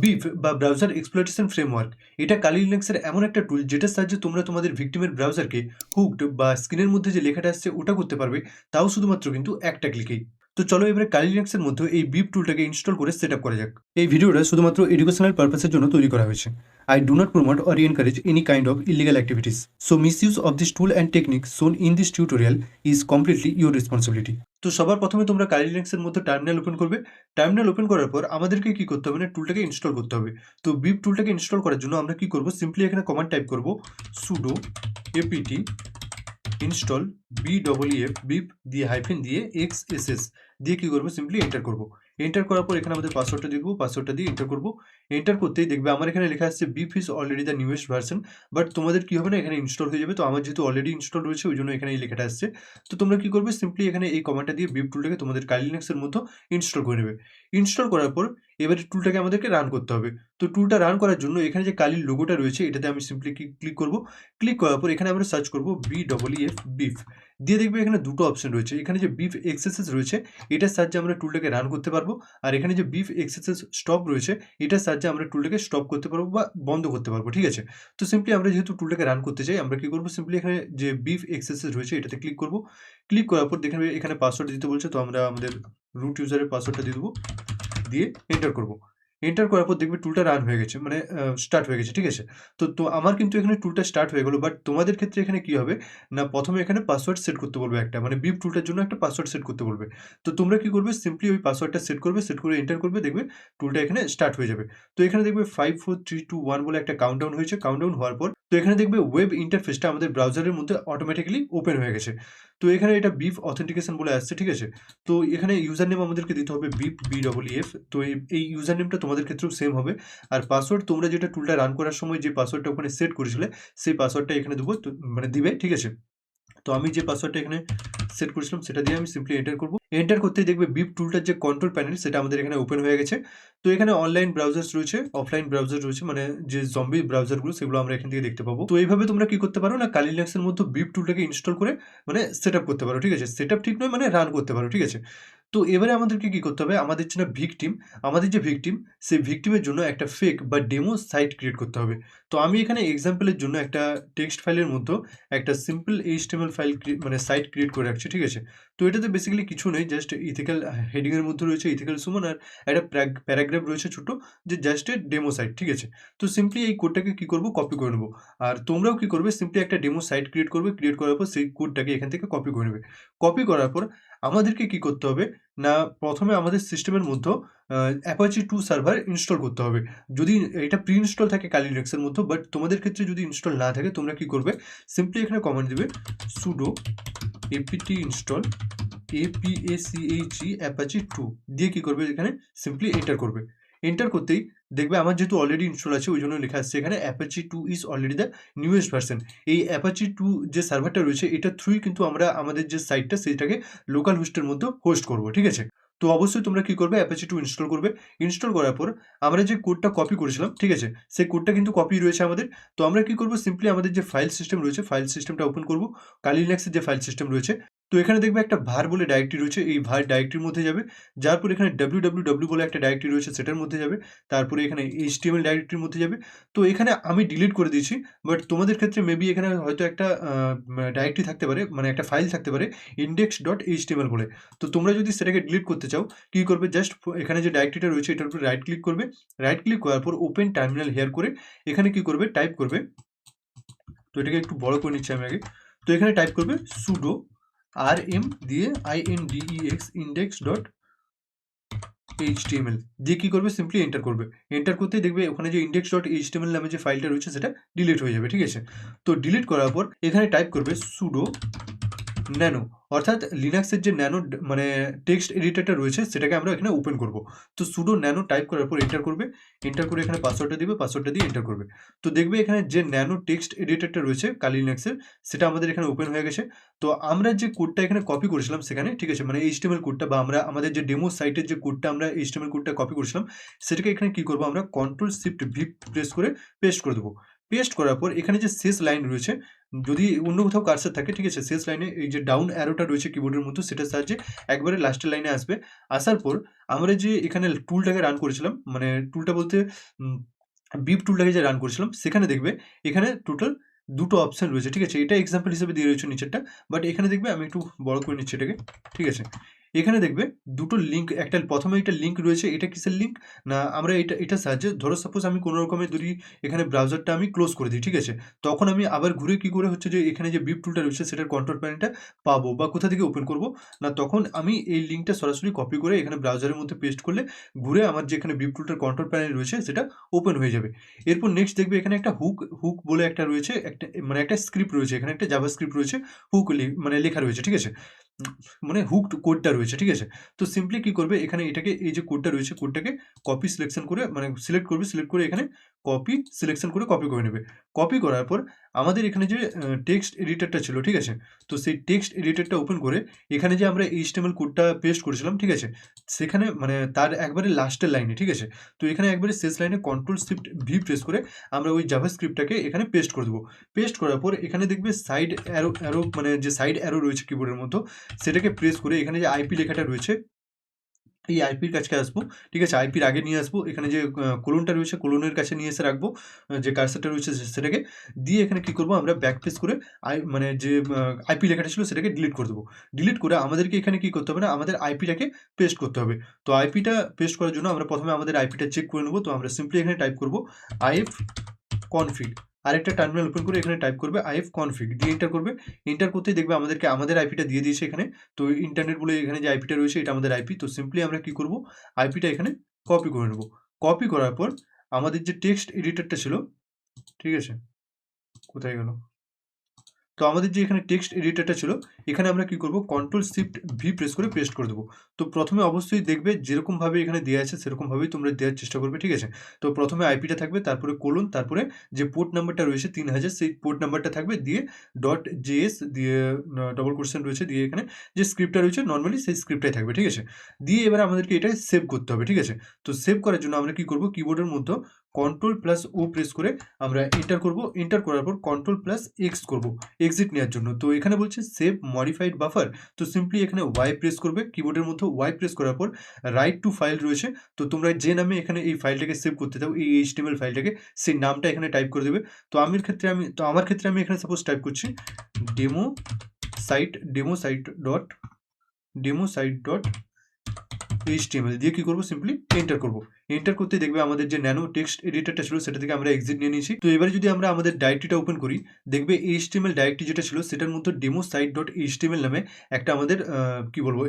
Beef বা browser exploitation framework এটা কালি লিনাক্সের এমন একটা টুল যেটার সাহায্যে তোমরা তোমাদের ভিকটিমের ব্রাউজারকে হুকড বা স্ক্রিনের মধ্যে যে লেখাটা আসছে ওটা করতে পারবে, তাও শুধুমাত্র কিন্তু একটা ক্লিকেই। তো চলো এবারে কালি লিনাক্সের মধ্যে এই বিপ টুলটাকে ইনস্টল করে সেট আপ করা যাক। এই ভিডিওটা শুধুমাত্র এডুকেশনাল পারপাসের জন্য তৈরি করা হয়েছে। I do not promote or encourage any kind of illegal activities. So misuse of this tool and technique shown in this tutorial is completely your responsibility. তো সবার প্রথমে তোমরা কালি লিনাক্সের মধ্যে টার্মিনাল ওপেন করবে। টার্মিনাল ওপেন করার পর আমাদেরকে কি করতে হবে না, টুলটাকে ইনস্টল করতে হবে। তো বিপ টুলটাকে ইনস্টল করার জন্য আমরা কি করব, সিম্পলি এখানে কমান্ড টাইপ করব sudo apt install bwf bip দিয়ে হাইফেন দিয়ে xss দিয়ে কি করব, সিম্পলি এন্টার করব। এন্টার করার পর এখানে আমাদের পাসওয়ার্ডটা দিয়ে দেবো, পাসওয়ার্ডটা দিয়ে এন্টার করব। এন্টার করতেই দেখবে আমার এখানে লেখা আসছে beep is already the newest version, but তোমাদের কি হবে না, এখানে ইনস্টল হয়ে যাবে। তো আমার যেহেতু অলরেডি ইনস্টল রয়েছে ওই জন্য এখানে এই লেখাটা আসছে। তো তোমরা কি করবে, সিম্পলি এখানে এই কমান্ডটা দিয়ে বিপ টুলটাকে তোমাদের কালি লিনাক্সের মধ্যে ইনস্টল করে নেবে। ইনস্টল করার পর এবারে টুলটাকে আমাদেরকে রান করতে হবে। তো টুলটা রান করার জন্য এখানে যে কালির লোগোটা রয়েছে এটাতে আমি সিম্পলি ক্লিক করব। ক্লিক করার পর এখানে আমরা সার্চ করব BWF বিফ দিয়ে দেখবে এখানে দুটো অপশন রয়েছে। এখানে যে বিফ এক্সএসএস রয়েছে এটার সাহায্যে আমরা টুলটাকে রান করতে পারবো, আর এখানে যে বিফ এক্সএসএস স্টপ রয়েছে এটার সাহায্যে আমরা টুলটাকে স্টপ করতে পারবো বা বন্ধ করতে পারবো। ঠিক আছে, তো সিম্পলি আমরা যেহেতু টুলটাকে রান করতে চাই আমরা কি করবো, সিম্পলি এখানে যে বিফ এক্সএসএস রয়েছে এটাতে ক্লিক করব। ক্লিক করার পর দেখবে এখানে পাসওয়ার্ড দিতে বলছে, তো আমরা আমাদের রুট ইউজারের পাসওয়ার্ডটা দিয়ে দেবো, দিয়ে এন্টার করব। এন্টার করার পর দেখবে টুলটা রান হয়ে গেছে, মানে স্টার্ট হয়ে গেছে। ঠিক আছে, তো আমার কিন্তু এখানে টুলটা স্টার্ট হয়ে গেল, বাট তোমাদের ক্ষেত্রে এখানে কি হবে না, প্রথমে এখানে পাসওয়ার্ড সেট করতে বলবে একটা, মানে বিপ টুলটার জন্য একটা পাসওয়ার্ড সেট করতে বলবে। তো তোমরা কি করবে, সিম্পলি ওই পাসওয়ার্ডটা সেট করবে, সেট করে এন্টার করবে, দেখবে টুলটা এখানে স্টার্ট হয়ে যাবে। তো এখানে দেখবে 5 4 3 2 1 বলে একটা কাউন্টডাউন হয়েছে। কাউন্টডাউন হওয়ার পর তো এখানে দেখবে ওয়েব ইন্টারফেসটা আমাদের ব্রাউজারের মধ্যে অটোমেটিক্যালি ওপেন হয়ে গেছে। তো এখানে এটা বিপ অথেন্টিকেশন বলে আসছে। ঠিক আছে, তো এখানে ইউজার নেম আমাদেরকে দিতে হবে বিপ BWF। তো এই ইউজার নেমটা তোমাদের ক্ষেত্রেও সেম হবে। আর পাসওয়ার্ড তোমরা যেটা টুলটা রান করার সময় যে পাসওয়ার্ডটা ওখানে সেট করেছিলে সেই পাসওয়ার্ডটা এখানে দেবো, তো মানে দিবে। ঠিক আছে, তো আমি যে পাসওয়ার্ডটা এখানে সেট করেছিলাম সেটা দিয়ে আমি সিম্পলি এন্টার করব। এন্টার করতেই দেখবে বিপ টুলটার যে কন্ট্রোল প্যানেল সেটা আমাদের এখানে ওপেন হয়ে গেছে। তো এখানে অনলাইন ব্রাউজার্স রয়েছে, অফলাইন ব্রাউজার রয়েছে, মানে যে জম্বি ব্রাউজারগুলো সেগুলো আমরা এখান থেকে দেখতে পাবো। তো এইভাবে তোমরা কি করতে পারো না, কালি লিনাক্সের মধ্যে বিপ টুলটাকে ইনস্টল করে মানে সেট আপ করতে পারো। ঠিক আছে, সেট আপ ঠিক নয়, মানে রান করতে পারো। ঠিক আছে, তো এবারে আমাদেরকে কি করতে হবে, আমাদের যে ভিকটিম, আমাদের যে ভিকটিম সেই ভিকটিমের জন্য একটা ফেক বা ডেমো সাইট ক্রিয়েট করতে হবে। তো আমি এখানে এক্সাম্পলের জন্য একটা টেক্সট ফাইলের মধ্যে একটা সিম্পল HTML ফাইল মানে সাইট ক্রিয়েট করে রাখছি। ঠিক আছে, তো এটাতে বেসিক্যালি কিছু নেই, জাস্ট ইথিক্যাল হেডিং এর মধ্যে রয়েছে ইথিক্যাল সুমন, আর একটা প্যারাগ্রাফ রয়েছে ছোট, যে জাস্ট এ ডেমো সাইট। ঠিক আছে, তো সিম্পলি এই কোডটাকে কি করব, কপি করে নেব। আর তোমরাও কি করবে, সিম্পলি একটা ডেমো সাইট ক্রিয়েট করবে, ক্রিয়েট করার পর সেই কোডটাকে এখান থেকে কপি করে নেবে। কপি করার পর আমাদেরকে কি করতে হবে না, প্রথমে আমাদের সিস্টেমের মধ্যে অ্যাপাচি 2 সার্ভার ইনস্টল করতে হবে। যদি এটা প্রি ইনস্টল থাকে কালি লিনাক্সের মধ্যে, বাট তোমাদের ক্ষেত্রে যদি ইনস্টল না থাকে তোমরা কি করবে, সিম্পলি এখানে কমান্ড দিবে sudo apt install apache apache 2 দিয়ে কি করবে, এখানে সিম্পলি এন্টার করবে। এন্টার করতেই দেখবে আমার যেহেতু অলরেডি ইনস্টল আছে ওই জন্য লেখা আসছে এখানে apache 2 is already the newest version। এই apache 2 যে সার্ভারটা রয়েছে এটা থ্রুই কিন্তু আমরা আমাদের যে সাইটটা সেটাকে লোকাল হোস্টের মধ্যে হোস্ট করব। ঠিক আছে, তো অবশ্যই তোমরা কি করবে, apache 2 ইনস্টল করবে। ইনস্টল করার পর আমরা যে কোডটা কপি করেছিলাম, ঠিক আছে, সেই কোডটা কিন্তু কপি রয়েছে আমাদের। তো আমরা কি করব, সিম্পলি আমাদের যে ফাইল সিস্টেম রয়েছে ফাইল সিস্টেমটা ওপেন করব, কালি লিনাক্সের যে ফাইল সিস্টেম রয়েছে। তো এখানে দেখবে একটা var বলে ডাইরেক্টরি রয়েছে, এই var ডাইরেক্টরির মধ্যে যাবে। যার পর এখানে www বলে একটা ডাইরেক্টরি রয়েছে সেটার মধ্যে যাবে। তারপরে এখানে HTML ডাইরেক্টরির মধ্যে যাবে। তো এখানে আমি ডিলিট করে দিয়েছি, বাট তোমাদের ক্ষেত্রে মেবি এখানে হয়তো একটা ডাইরেক্টরি থাকতে পারে, মানে একটা ফাইল থাকতে পারে index.html বলে। তো তোমরা যদি সেটাকে ডিলিট করতে চাও কি করবে, জাস্ট এখানে যে ডাইরেক্টরিটা রয়েছে এটার উপর রাইট ক্লিক করবে। রাইট ক্লিক করার পর ওপেন টার্মিনাল হেয়ার করে এখানে কি করবে, টাইপ করবে। তো এটাকে একটু বড় করে নিচ্ছি আমি আগে। তো এখানে টাইপ করবে sudo rm দিয়ে index index.html দিয়ে কি করবে, সিম্পলি এন্টার করবে। এন্টার করতেই দেখবে ওখানে যে index.html নামে যে ফাইলটা রয়েছে সেটা ডিলিট হয়ে যাবে। ঠিক আছে, তো ডিলিট করার পর এখানে টাইপ করবে sudo ন্যানো, অর্থাৎ লিনাক্সের যে ন্যানো মানে টেক্সট এডিটরটা রয়েছে সেটাকে আমরা এখানে ওপেন করব। তো সুডো ন্যানো টাইপ করার পর এন্টার করবে। এন্টার করে এখানে পাসওয়ার্ডটা দিবে, পাসওয়ার্ডটা দিয়ে এন্টার করবে। তো দেখবে এখানে যে ন্যানো টেক্সট এডিটরটা রয়েছে কালি লিনাক্সের সেটা আমাদের এখানে ওপেন হয়ে গেছে। তো আমরা যে কোডটা এখানে কপি করেছিলাম সেখানে, ঠিক আছে, মানে HTML কোডটা বা আমরা আমাদের যে ডেমো সাইটের যে কোডটা আমরা HTML কোডটা কপি করেছিলাম সেটাকে এখানে কি করব, আমরা কন্ট্রোল শিফট ভি প্রেস করে পেস্ট করে দেবো। পেস্ট করার পর এখানে যে শেষ লাইন রয়েছে, যদি অন্য কোথাও কার্সর থাকে, ঠিক আছে, শেষ লাইনে এই যে ডাউন অ্যারোটা রয়েছে কিবোর্ডের মধ্যে, সেটার সাহায্যে একবারে লাস্টের লাইনে আসবে। আসার পর আমরা যে এখানে টুলটাকে রান করেছিলাম, মানে টুলটা বলতে বিপ টুলটাকে যে রান করেছিলাম, সেখানে দেখবে এখানে টোটাল ২ টো অপশন রয়েছে, ঠিক আছে? এটা এক্সাম্পল হিসেবে দিয়ে রয়েছে নিচেরটা। বাট এখানে দেখবে আমি একটু বড় করে নিচ্ছি এটাকে, ঠিক আছে? এখানে দেখবে ২ টো লিঙ্ক, একটা ১ম এ একটা লিঙ্ক রয়েছে। এটা কিসের লিঙ্ক? না আমরা এটার সাহায্যে ধরো সাপোজ আমি কোন রকমে যদি এখানে ব্রাউজারটা আমি ক্লোজ করে দিই, ঠিক আছে? তখন আমি আবার ঘুরে কি করে হচ্ছে যে এখানে যে বিপ টুলটা রয়েছে সেটার কন্ট্রোল প্যানেলটা পাবো বা কোথা থেকে ওপেন করব? না তখন আমি এই লিঙ্কটা সরাসরি কপি করে এখানে ব্রাউজারের মধ্যে পেস্ট করলে ঘুরে আমার যে এখানে বিপ টুলটার কন্ট্রোল প্যানেল রয়েছে সেটা ওপেন হয়ে যাবে। এরপর নেক্সট দেখবে এখানে একটা হুক বলে একটা রয়েছে, মানে একটা স্ক্রিপ্ট রয়েছে। এখানে একটা জাভাস্ক্রিপ্ট রয়েছে, মানে লেখা রয়েছে, ঠিক আছে? মানে হুকড কোডটা রয়েছে, ঠিক আছে? তো সিম্পলি কি করবে, এখানে এটাকে এই যে কোডটা রয়েছে, কোডটাকে কপি সিলেকশন করে, মানে সিলেক্ট করবে, সিলেক্ট করে এখানে কপি সিলেকশন করে কপি করে নেবে। কপি করার পর আমাদের এখানে যে টেক্সট এডিটরটা ছিল, ঠিক আছে? তো সেই টেক্সট এডিটরটা ওপেন করে এখানে যে আমরা HTML কোডটা পেস্ট করেছিলাম, ঠিক আছে? সেখানে মানে তার একবারে লাস্টের লাইনে, ঠিক আছে? তো এখানে একবারে শেষ লাইনে কন্ট্রোল শিফট ভি প্রেস করে আমরা ওই জাভাস্ক্রিপ্টটাকে এখানে পেস্ট করে দেব। পেস্ট করার পর এখানে দেখবে সাইড অ্যারো মানে যে সাইড অ্যারো রয়েছে কিবোর্ডের মতো, সেটাকে প্রেস করে এখানে যে আইপি লেখাটা রয়েছে, এই আইপির কাছকে আসবো, ঠিক আছে? আইপির আগে নিয়ে আসবো। এখানে যে কোলনটা রয়েছে, কোলনের কাছে নিয়ে এসে রাখবো। যে কার্সরটা রয়েছে সেটাকে দিয়ে এখানে কি করবো, আমরা ব্যাক প্রেস করে মানে যে আইপি লেখাটা ছিল সেটাকে ডিলিট করে দেবো। ডিলিট করে আমাদেরকে এখানে কি করতে হবে না, আমাদের আইপিটাকে পেস্ট করতে হবে। তো আইপিটা পেস্ট করার জন্য আমরা প্রথমে আমাদের আইপিটা চেক করে নেবো। তো আমরা সিম্পলি এখানে টাইপ করবো ifconfig, আরেকটা টার্মিনাল ওপেন করে এখানে টাইপ করবে ifconfig দিয়ে এন্টার করবে। এন্টার করতেই দেখবে আমাদেরকে আমাদের আইপিটা দিয়ে দিয়েছে এখানে। তো ইন্টারনেট বলে এখানে যে আইপিটা রয়েছে এটা আমাদের আইপি। তো সিম্পলি আমরা কি করব, আইপিটা এখানে কপি করে নেব। কপি করার পর আমাদের যে টেক্সট এডিটরটা ছিল, ঠিক আছে? কোথায় গেল? তো আমাদের যে এখানে টেক্সট এডিটরটা ছিল, এখানে আমরা কি করব, কন্ট্রোল শিফট ভি প্রেস করে পেস্ট করে দেবো। তো প্রথমে অবশ্যই দেখবে যেরকমভাবে এখানে দেয়া আছে সেরকমভাবেই তোমরা দেওয়ার চেষ্টা করবে, ঠিক আছে? তো প্রথমে আইপিটা থাকবে, তারপরে কোলন, তারপরে যে পোর্ট নাম্বারটা রয়েছে ৩০০০, সেই পোর্ট নাম্বারটা থাকবে, দিয়ে .js দিয়ে ডবল কোটেশন রয়েছে, দিয়ে এখানে যে স্ক্রিপ্টটা রয়েছে নরমালি সেই স্ক্রিপ্টটাই থাকবে, ঠিক আছে? দিয়ে এবার আমাদেরকে এটা সেভ করতে হবে, ঠিক আছে? তো সেভ করার জন্য আমরা কি করব, কিবোর্ডের মধ্যে কন্ট্রোল প্লাস ও প্রেস করে আমরা এন্টার করব। এন্টার করার পর কন্ট্রোল প্লাস এক্স করব এক্সিট নেওয়ার জন্য। তো এখানে বলছে সেভ মডিফাইড বাফার। তো সিম্পলি এখানে ওয়াই প্রেস করবে, কিবোর্ডের মধ্যে ওয়াই প্রেস করার পর রাইট টু ফাইল রয়েছে। তো তোমরা যে নামে এখানে এই ফাইলটাকে সেভ করতে চাও, এই HTML ফাইলটাকে, সেই নামটা এখানে টাইপ করে দেবে। তো আমার ক্ষেত্রে আমি এখানে সাপোজ টাইপ করছি ডেমো সাইট ডট HTML দিয়ে কি করব, সিম্পলি এন্টার করব। এন্টার করতে দেখবে আমাদের যে ন্যানো টেক্সট এডিটরটা ছিল সেটা থেকে আমরা এক্সিট নিয়ে নিয়েছি। তো এবারে যদি আমরা আমাদের ডাইরেক্টরিটা ওপেন করি, দেখবে HTML ডাইরেক্টরি যেটা ছিল সেটার মধ্যে ডেমো সাইট ডট HTML নামে একটা আমাদের কি বলবো,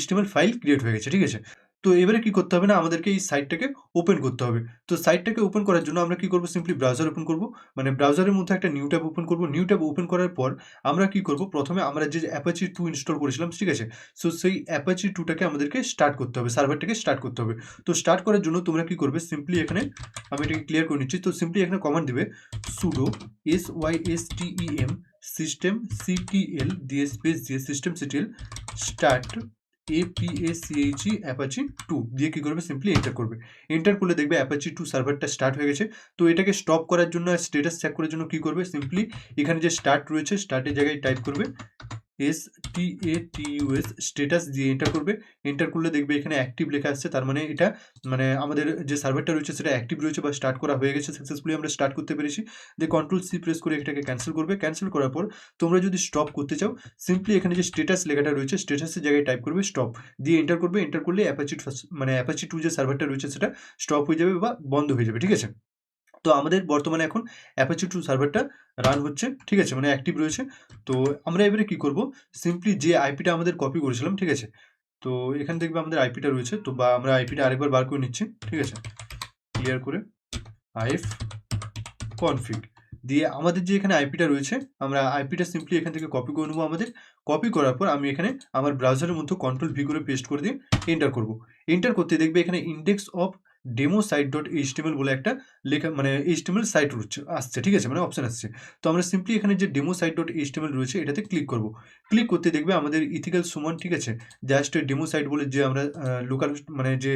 HTML ফাইল ক্রিয়েট হয়ে গেছে, ঠিক আছে? তো এবারে কি করতে হবে না, আমাদেরকে এই সাইটটাকে ওপেন করতে হবে। তো সাইটটাকে ওপেন করার জন্য আমরা কি করব, সিম্পলি ব্রাউজার ওপেন করব। মানে ব্রাউজারের মধ্যে একটা নিউ ট্যাব ওপেন করব। নিউ ট্যাব ওপেন করার পর আমরা কি করব, প্রথমে আমরা যে Apache 2 ইনস্টল করেছিলাম, ঠিক আছে? সো সেই Apache 2 টাকে আমাদেরকে স্টার্ট করতে হবে, সার্ভারটাকে স্টার্ট করতে হবে। তো স্টার্ট করার জন্য তোমরা কি করবে, সিম্পলি এখানে আমি এটাকে ক্লিয়ার করে নিচ্ছি। তো সিম্পলি এখানে কমান্ড দিবে sudo system systemctl দিয়ে স্পেস দিয়ে systemctl start Apache 2 দিয়ে কি করবে, সিম্পলি এন্টার করবে। এন্টার করলে দেখবে Apache 2 সার্ভারটা স্টার্ট হয়ে গেছে। তো এটাকে স্টপ করার জন্য আর স্ট্যাটাস চেক করার জন্য কি করবে, সিম্পলি এখানে যে স্টার্ট রয়েছে, স্টার্টের জায়গায় টাইপ করবে STATUS স্ট্যাটাস দিয়ে এন্টার করবে। এন্টার করলে দেখবে এখানে অ্যাক্টিভ লেখা আসছে, তার মানে এটা মানে আমাদের যে সার্ভারটা রয়েছে সেটা অ্যাক্টিভ রয়েছে বা স্টার্ট করা হয়ে গেছে, সাকসেসফুলি আমরা স্টার্ট করতে পেরেছি। দিয়ে কন্ট্রোল সি প্রেস করে এটাকে ক্যান্সেল করবে। ক্যান্সেল করার পর তোমরা যদি স্টপ করতে চাও, সিম্পলি এখানে যে স্ট্যাটাস লেখাটা রয়েছে স্ট্যাটাসের জায়গায় টাইপ করবে স্টপ দিয়ে এন্টার করবে। এন্টার করলে Apache 2 যে সার্ভারটা রয়েছে সেটা স্টপ হয়ে যাবে বা বন্ধ হয়ে যাবে, ঠিক আছে? তো আমাদের বর্তমানে এখন Apache 2 সার্ভারটা রান হচ্ছে, ঠিক আছে? মানে অ্যাক্টিভ রয়েছে। তো আমরা এবারে কি করব, সিম্পলি যে আইপিটা আমাদের কপি করেছিলাম, ঠিক আছে? তো এখানে দেখবে আমাদের আইপিটা রয়েছে, তো বা আমরা আইপিটা আরেকবার বার করে নিচ্ছি, ঠিক আছে? ক্লিয়ার করে ifconfig দিয়ে আমাদের যে এখানে আইপিটা রয়েছে, আমরা আইপিটা সিম্পলি এখান থেকে কপি করে নেবো আমাদের। কপি করার পর আমি এখানে আমার ব্রাউজারের মধ্যে কন্ট্রোল ভি করে পেস্ট করে দিয়ে এন্টার করব। এন্টার করতে দেখবে এখানে ইন্ডেক্স অফ demo-site.html বলে একটা লেখা মানে HTML সাইট আসছে, ঠিক আছে? মানে অপশন আসছে। তো আমরা সিম্পলি এখানে যে demo-site.html রয়েছে এটাতে ক্লিক করব। ক্লিক করতে দেখবে আমাদের ইথিক্যাল সুমন, ঠিক আছে? জাস্ট ডেমো সাইট বলে যে আমরা লোকাল হোস্ট মানে যে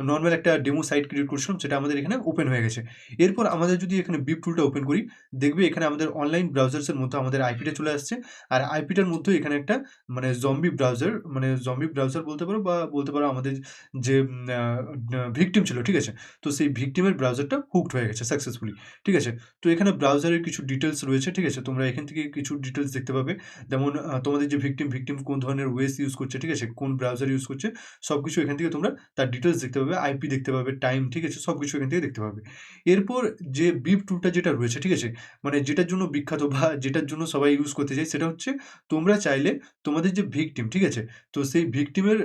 নরমাল একটা ডেমো সাইট ক্রিয়েট করছিলাম সেটা আমাদের এখানে ওপেন হয়ে গেছে। এরপর আমাদের যদি এখানে বিপ টুলটা ওপেন করি, দেখবে এখানে আমাদের অনলাইন ব্রাউজার্স এর মধ্যে আমাদের আইপিটা চলে আসছে। আর আইপিটার মধ্যেও এখানে একটা মানে জম্বি ব্রাউজার বলতে পারো বা বলতে পারো আমাদের যে ভিকটিম ছিল, ঠিক আছে? তো সেই ভিকটিমের ব্রাউজারটা হুকড হয়ে গেছে সাকসেসফুলি, ঠিক আছে? তো এখানে ব্রাউজারের কিছু ডিটেইলস রয়েছে, ঠিক আছে? তোমরা এখান থেকে কিছু ডিটেইলস দেখতে পাবে। যেমন তোমাদের যে ভিকটিম কোন ধরনের ওয়েস ইউজ করছে, ঠিক আছে? কোন ব্রাউজার ইউজ করছে, সবকিছু এখান থেকে তোমরা তার ডিটেইলস দেখতে পাবে, আইপি দেখতে পাবে, টাইম, ঠিক আছে? সবকিছু এখান থেকে দেখতে পাবে। এরপর যে বিপ টুলটা যেটা রয়েছে, ঠিক আছে? মানে যেটার জন্য বিখ্যাত বা যেটার জন্য সবাই ইউজ করতে চায় সেটা হচ্ছে তোমরা চাইলে তোমাদের যে ভিকটিম, ঠিক আছে? তো সেই ভিকটিমের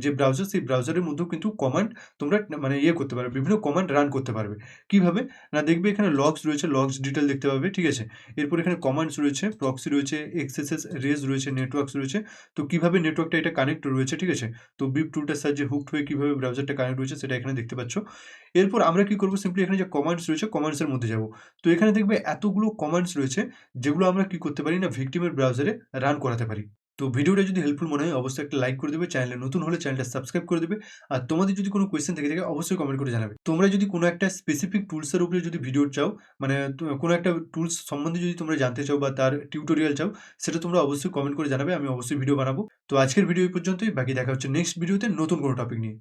যে ব্রাউজার সেই ব্রাউজারের মধ্যেও কিন্তু কমান্ড তোমরা মানে করতে পারবে। বিভিন্ন কমান্ড রান করতে পারবে। কিভাবে? না দেখবে এখানে লগস রয়েছে, লগস ডিটেইল দেখতে পাবে, ঠিক আছে? এরপর এখানে কমান্ডস রয়েছে, প্রক্সি রয়েছে, এক্সএসএস রেজ রয়েছে, নেটওয়ার্কস রয়েছে। তো কিভাবে নেটওয়ার্কটা এটা কানেক্ট রয়েছে, ঠিক আছে? তো বিপ টুলটার সাহায্যে হুকড হয়ে কিভাবে ব্রাউজারটা কানেক্ট রয়েছে সেটা এখানে দেখতে পাচ্ছ। এরপর আমরা কি করব, সিম্পলি এখানে যে কমান্ডস রয়েছে কমান্ডস এর মধ্যে যাব। তো এখানে দেখবে এতগুলো কমান্ডস রয়েছে যেগুলো আমরা কি করতে পারি না ভিকটিমের ব্রাউজারে রান করাতে পারি। তো ভিডিওটা যদি হেল্পফুল মনে হয় অবশ্যই একটা লাইক করে দেবে, চ্যানেলে নতুন হলে চ্যানেলটা সাবস্ক্রাইব করে দেবে। আর তোমাদের যদি কোনো কোয়েশ্চেন থেকে থাকে অবশ্যই কমেন্ট করে জানাবে। তোমরা যদি কোনো একটা স্পেসিফিক টুলস এর উপরে যদি ভিডিও চাও, মানে কোনো একটা টুলস সম্বন্ধে যদি তোমরা জানতে চাও বা তার টিউটোরিয়াল চাও, সেটা তোমরা অবশ্যই কমেন্ট করে জানাবে। আমি অবশ্যই ভিডিও বানাবো। তো আজকের ভিডিও এই পর্যন্তই। বাকি দেখা হচ্ছে নেক্সট ভিডিওতে নতুন কোনো টপিক নিয়ে।